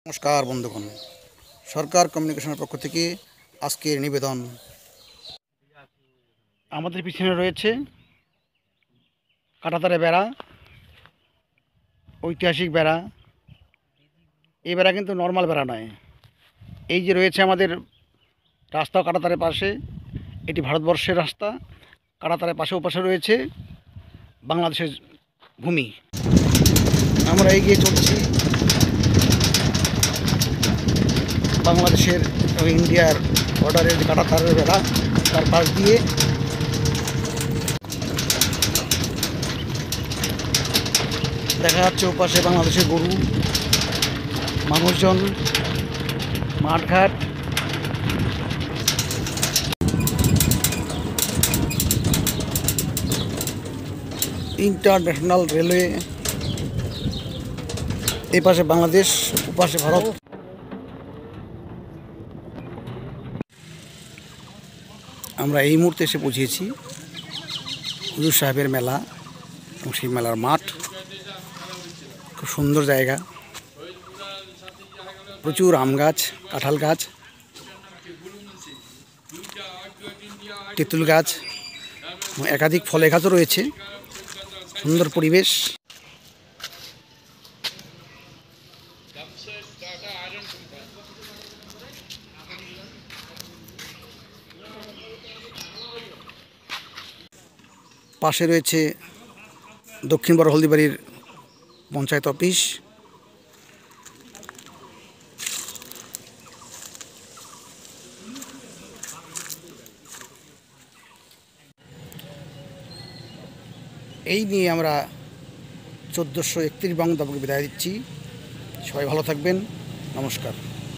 নমস্কার বন্ধুগণ, সরকার কমিউনিকেশনের পক্ষ থেকে আজকের নিবেদন। আমাদের পিছনে রয়েছে কাঁটাতারে বেড়া, ঐতিহাসিক বেড়া। এই বেড়া কিন্তু নর্মাল বেড়া নয়। এই যে রয়েছে আমাদের রাস্তা কাঁটাতারের পাশে, এটি ভারতবর্ষের রাস্তা। কাঁটাতারের পাশে ওপাশে রয়েছে বাংলাদেশের ভূমি। আমরা এগিয়ে চলছি বাংলাদেশের এবং ইন্ডিয়ার বর্ডারের যে কাঁটাতারের বেড়া, তার পাশ দিয়ে দেখা যাচ্ছে ওপাশে বাংলাদেশের গরু, মানুষজন, মাঠঘাট। ইন্টারন্যাশনাল রেলওয়ে, এই পাশে বাংলাদেশ, ওপাশে ভারত। আমরা এই মুহূর্তে এসে পৌঁছেছি হুজুর সাহেবের মেলা এবং সেই মেলার মাঠ। খুব সুন্দর জায়গা, প্রচুর আম গাছ, কাঁঠাল গাছ, তেঁতুল গাছ, একাধিক ফলের গাছও রয়েছে। সুন্দর পরিবেশ। পাশে রয়েছে দক্ষিণ বড় হলদিবাড়ির পঞ্চায়েত অফিস। এই নিয়ে আমরা 1431 বঙ্গাব্দকে বিদায় দিচ্ছি। সবাই ভালো থাকবেন। নমস্কার।